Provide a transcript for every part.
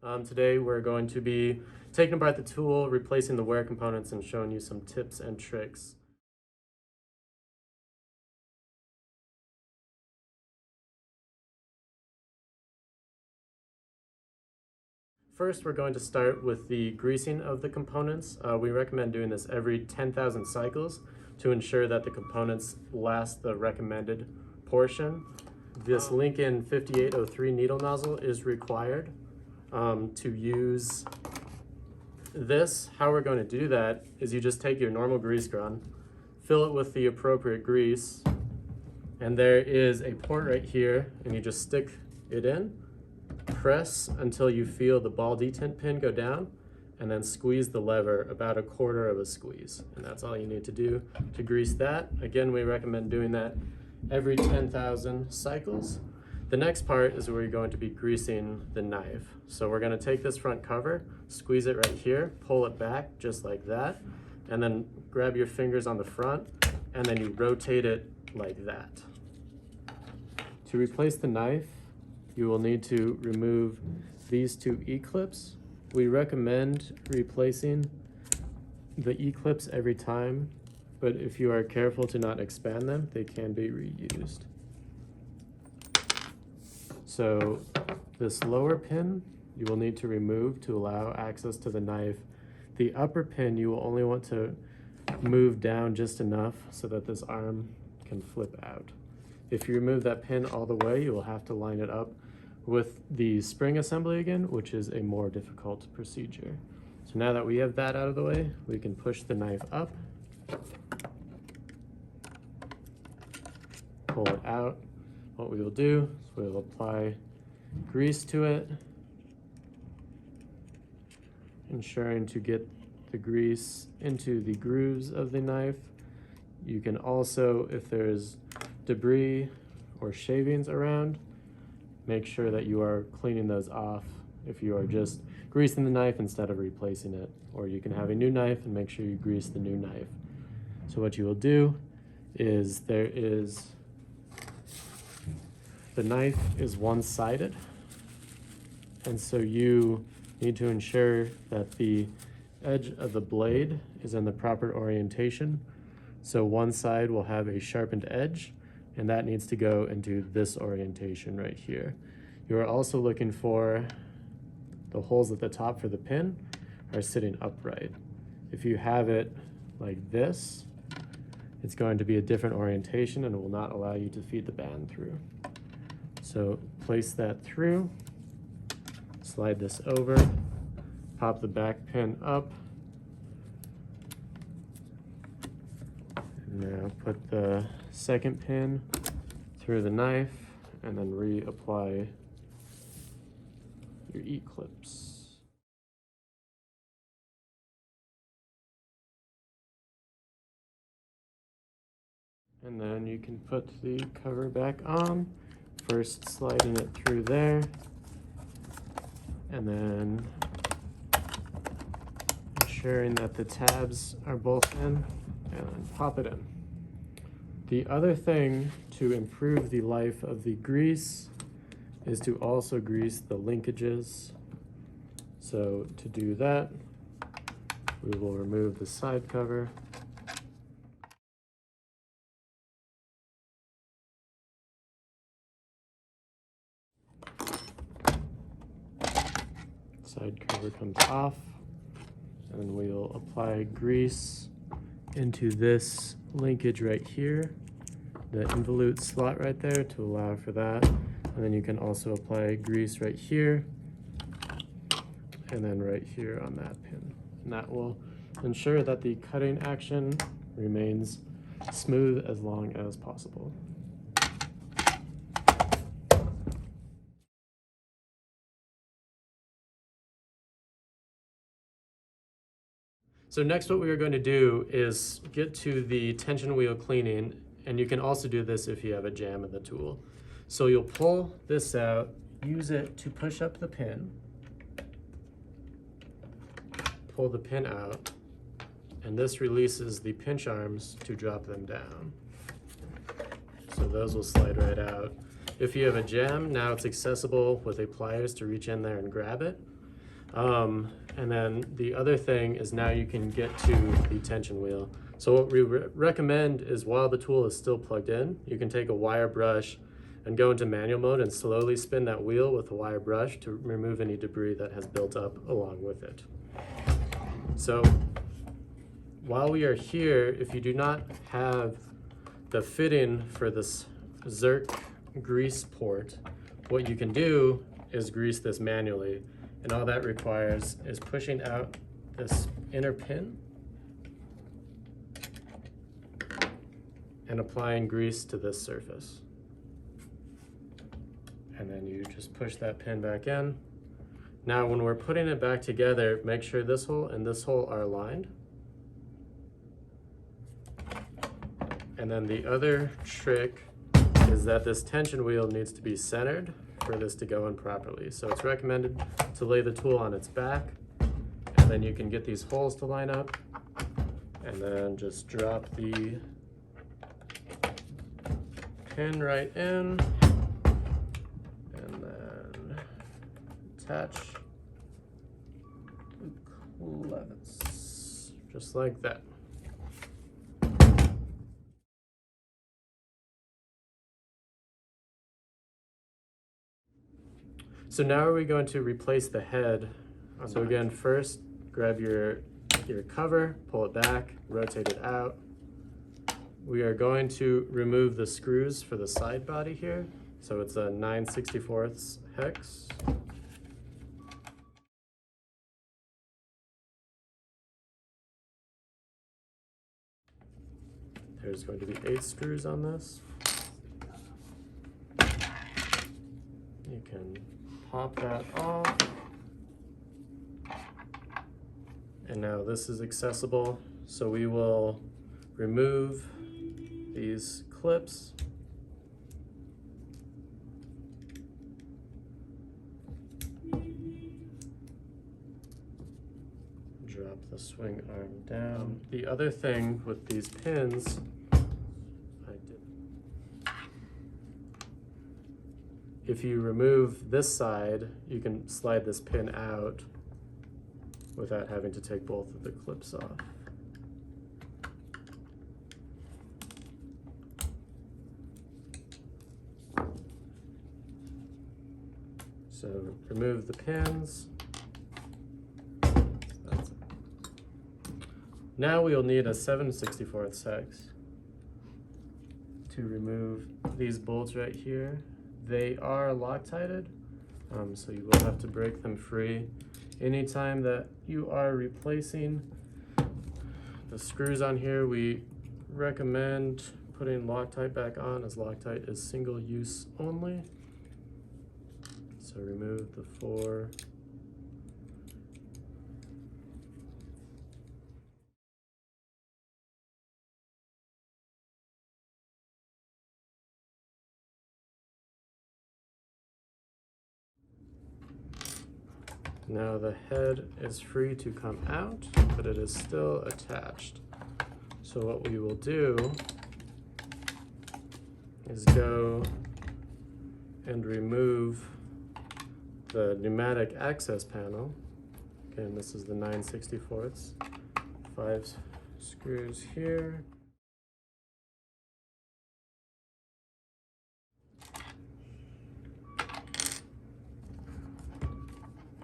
Today we're going to be taking apart the tool, replacing the wear components, and showing you some tips and tricks. First, we're going to start with the greasing of the components. We recommend doing this every 10,000 cycles to ensure that the components last the recommended portion. This Lincoln 5803 needle nozzle is required to use this. How we're going to do that is you just take your normal grease gun, fill it with the appropriate grease, and there is a port right here, and you just stick it in. Press until you feel the ball detent pin go down, and then squeeze the lever about a quarter of a squeeze. And that's all you need to do to grease that. Again, we recommend doing that every 10,000 cycles. The next part is where you're going to be greasing the knife. So we're going to take this front cover, squeeze it right here, pull it back just like that, and then grab your fingers on the front, and then you rotate it like that. To replace the knife, you will need to remove these two E-clips. We recommend replacing the E-clips every time, but if you are careful to not expand them, they can be reused. So this lower pin you will need to remove to allow access to the knife. The upper pin you will only want to move down just enough so that this arm can flip out. If you remove that pin all the way, you will have to line it up with the spring assembly again, which is a more difficult procedure. So now that we have that out of the way, we can push the knife up, pull it out. What we will do is we will apply grease to it, ensuring to get the grease into the grooves of the knife. You can also, if there's debris or shavings around, make sure that you are cleaning those off if you are just greasing the knife instead of replacing it. Or you can have a new knife and make sure you grease the new knife. So what you will do is the knife is one-sided, and so you need to ensure that the edge of the blade is in the proper orientation. So one side will have a sharpened edge, and that needs to go into this orientation right here. You are also looking for the holes at the top for the pin are sitting upright. If you have it like this, it's going to be a different orientation and it will not allow you to feed the band through. So place that through, slide this over, pop the back pin up, and now put the second pin through the knife and then reapply your E-clips. And then you can put the cover back on, first sliding it through there, and then ensuring that the tabs are both in, and then pop it in. The other thing to improve the life of the grease is to also grease the linkages. So to do that, we will remove the side cover. Side cover comes off, and we'll apply grease into this linkage right here, the involute slot right there, to allow for that. And then you can also apply grease right here and then right here on that pin. And that will ensure that the cutting action remains smooth as long as possible. So next what we are going to do is get to the tension wheel cleaning, and you can also do this if you have a jam in the tool. So you'll pull this out, use it to push up the pin, pull the pin out, and this releases the pinch arms to drop them down. So those will slide right out. If you have a jam, now it's accessible with a pliers to reach in there and grab it. And then the other thing is now you can get to the tension wheel. So what we recommend is while the tool is still plugged in, you can take a wire brush and go into manual mode and slowly spin that wheel with a wire brush to remove any debris that has built up along with it. So while we are here, if you do not have the fitting for this Zerk grease port, what you can do is grease this manually. And all that requires is pushing out this inner pin and applying grease to this surface. And then you just push that pin back in. Now when we're putting it back together, make sure this hole and this hole are aligned. And then the other trick is that this tension wheel needs to be centered for this to go in properly. So it's recommended to lay the tool on its back, and then you can get these holes to line up, and then just drop the pin right in, and then attach the clevets, just like that. So now are we going to replace the head. So again, first grab your cover, pull it back, rotate it out. We are going to remove the screws for the side body here. So it's a 9/64 hex. There's going to be 8 screws on this. You can pop that off. And now this is accessible. So we will remove these clips. Drop the swing arm down. The other thing with these pins, if you remove this side, you can slide this pin out without having to take both of the clips off. So remove the pins. Now we'll need a 7/64 hex to remove these bolts right here. They are Loctited, so you will have to break them free. Anytime that you are replacing the screws on here, we recommend putting Loctite back on, as Loctite is single use only. So remove the 4. Now the head is free to come out, but it is still attached. So what we will do is go and remove the pneumatic access panel. Again, this is the 9/64. 5 screws here.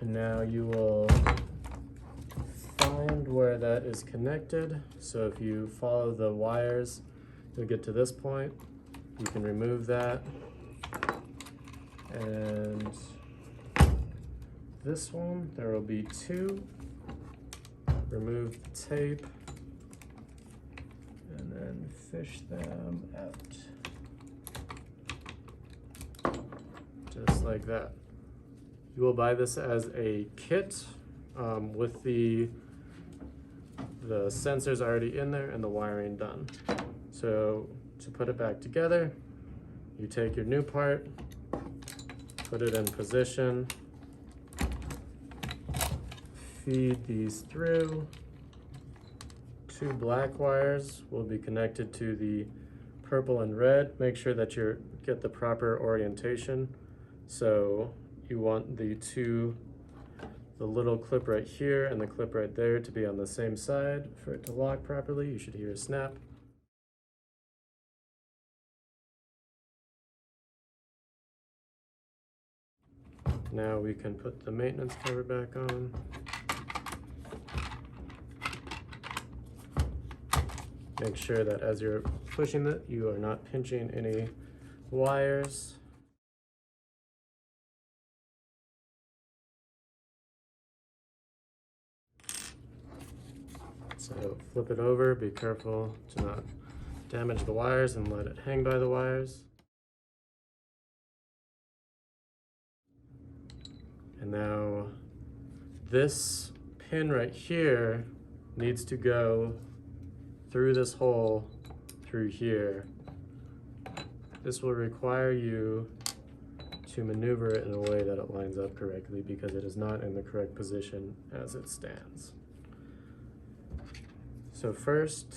And now you will find where that is connected. So if you follow the wires, you'll get to this point. You can remove that. And this one, there will be 2. Remove the tape and then fish them out. Just like that. You will buy this as a kit with the sensors already in there and the wiring done. So to put it back together, you take your new part, put it in position, feed these through. 2 black wires will be connected to the purple and red. Make sure that you get the proper orientation. So you want the the little clip right here and the clip right there to be on the same side for it to lock properly. You should hear a snap. Now we can put the maintenance cover back on. Make sure that as you're pushing it, you are not pinching any wires. So flip it over, be careful to not damage the wires and let it hang by the wires. And now this pin right here needs to go through this hole through here. This will require you to maneuver it in a way that it lines up correctly because it is not in the correct position as it stands. So first,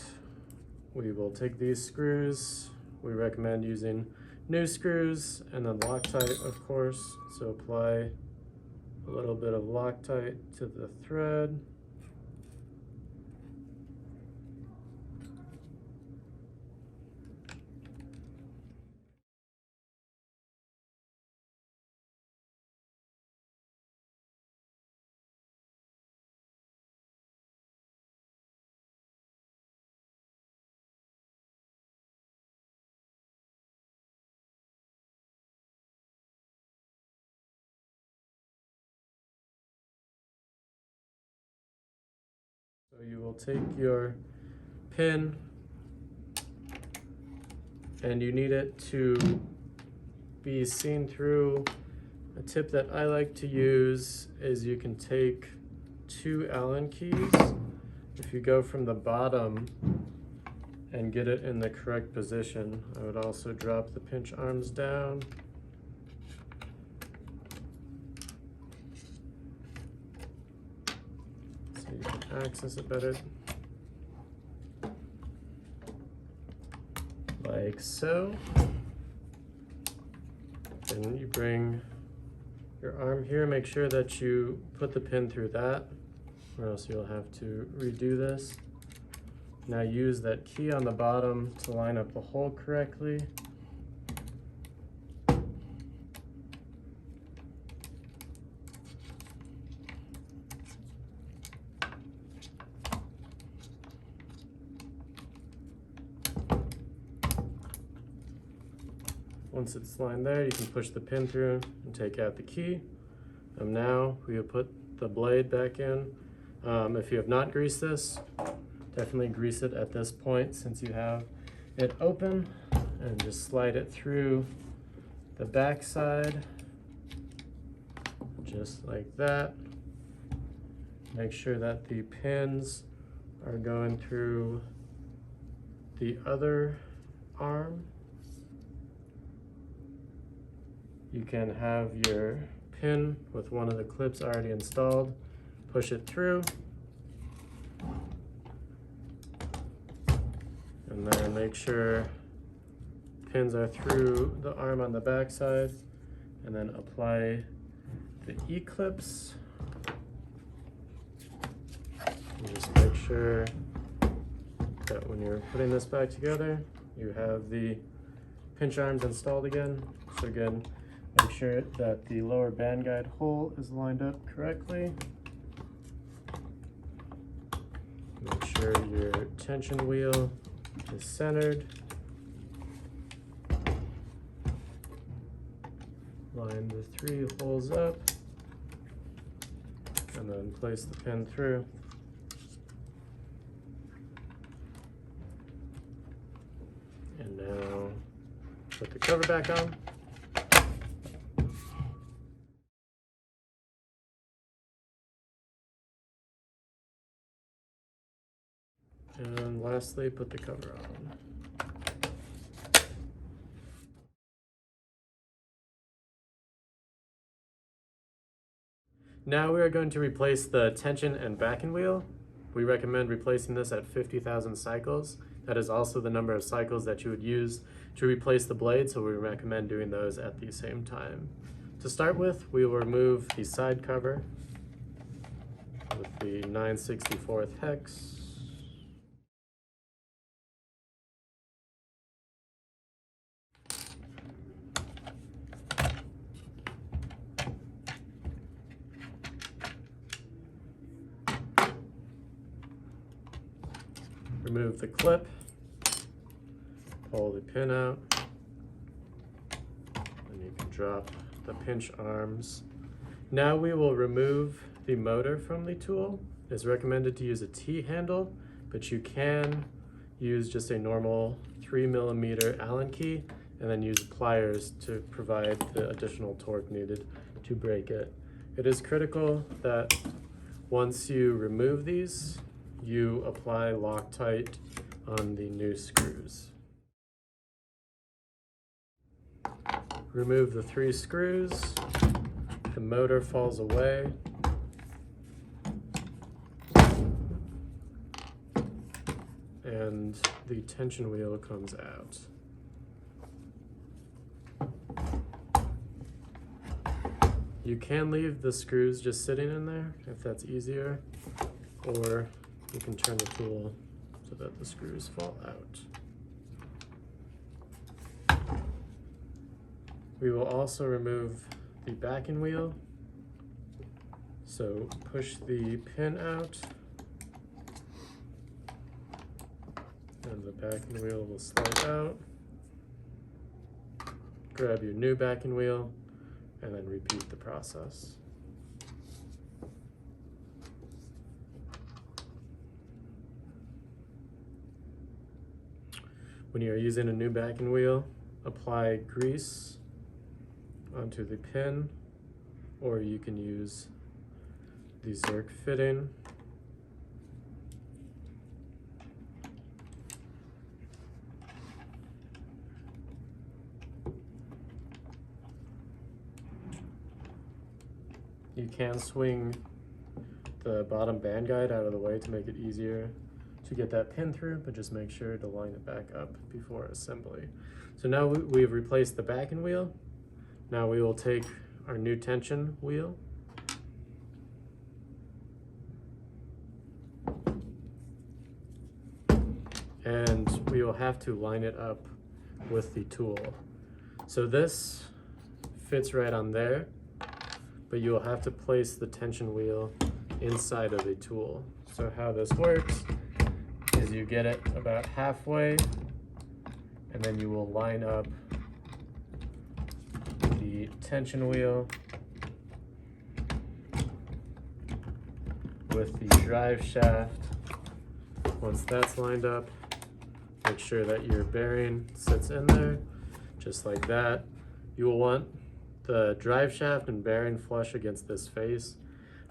we will take these screws. We recommend using new screws and then Loctite, of course. So apply a little bit of Loctite to the thread. So you will take your pin and you need it to be seen through. A tip that I like to use is you can take 2 Allen keys. If you go from the bottom and get it in the correct position, I would also drop the pinch arms down. So you can access it better. Like so. Then you bring your arm here, make sure that you put the pin through that, or else you'll have to redo this. Now use that key on the bottom to line up the hole correctly. Once it's lined there, you can push the pin through and take out the key. Now we will put the blade back in. If you have not greased this, definitely grease it at this point since you have it open, and just slide it through the back side, just like that. Make sure that the pins are going through the other arm. You can have your pin with one of the clips already installed, push it through, and then make sure pins are through the arm on the back side, and then apply the E-clips. And just make sure that when you're putting this back together, you have the pinch arms installed again. So again, make sure that the lower band guide hole is lined up correctly. Make sure your tension wheel is centered. Line the 3 holes up, and then place the pin through. And now put the cover back on. And lastly, put the cover on. Now we are going to replace the tension and backing wheel. We recommend replacing this at 50,000 cycles. That is also the number of cycles that you would use to replace the blade, so we recommend doing those at the same time. To start with, we will remove the side cover. with the 9/64 hex. Remove the clip, pull the pin out, and you can drop the pinch arms. Now we will remove the motor from the tool. It's recommended to use a T-handle, but you can use just a normal 3mm Allen key and then use pliers to provide the additional torque needed to break it. It is critical that once you remove these, you apply Loctite on the new screws. Remove the 3 screws, the motor falls away, and the tension wheel comes out. You can leave the screws just sitting in there if that's easier, or you can turn the tool so that the screws fall out. We will also remove the backing wheel. So push the pin out, and the backing wheel will slide out. Grab your new backing wheel, and then repeat the process. When you are using a new backing wheel, apply grease onto the pin, or you can use the Zerk fitting. You can swing the bottom band guide out of the way to make it easier to get that pin through, but just make sure to line it back up before assembly. So now we've replaced the backing wheel. Now we will take our new tension wheel, and we will have to line it up with the tool. So this fits right on there, but you will have to place the tension wheel inside of the tool. So how this works is you get it about halfway, and then you will line up the tension wheel with the drive shaft. Once that's lined up, make sure that your bearing sits in there, just like that. You will want the drive shaft and bearing flush against this face.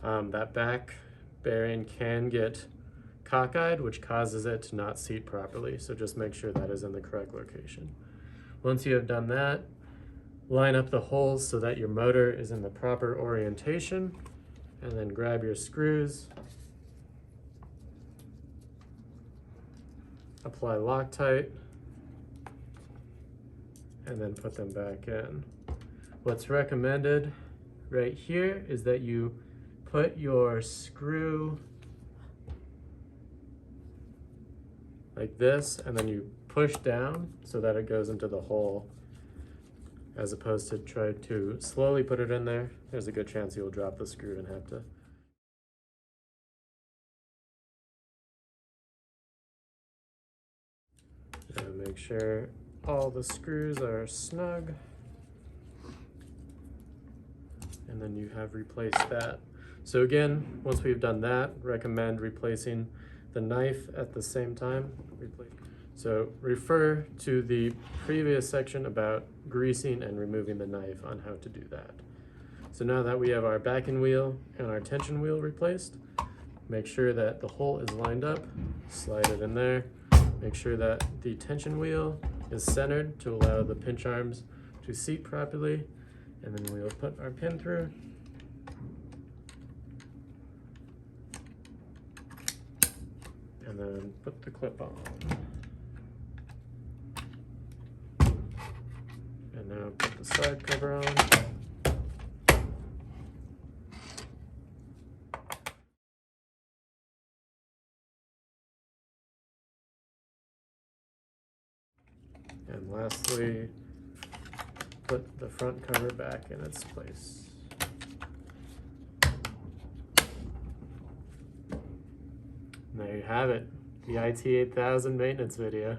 That back bearing can get cockeyed, which causes it to not seat properly, so just make sure that is in the correct location. Once you have done that, line up the holes so that your motor is in the proper orientation, and then grab your screws, apply Loctite, and then put them back in. What's recommended right here is that you put your screw like this, and then you push down so that it goes into the hole, as opposed to try to slowly put it in there. There's a good chance you'll drop the screw and have to. And make sure all the screws are snug. And then you have replaced that. So again, once we've done that, recommend replacing the knife at the same time. So refer to the previous section about greasing and removing the knife on how to do that. So now that we have our backing wheel and our tension wheel replaced, make sure that the hole is lined up, slide it in there, make sure that the tension wheel is centered to allow the pinch arms to seat properly, and then we'll put our pin through. And then put the clip on. And now put the side cover on. And lastly, put the front cover back in its place. And there you have it, the IT 8000 maintenance video.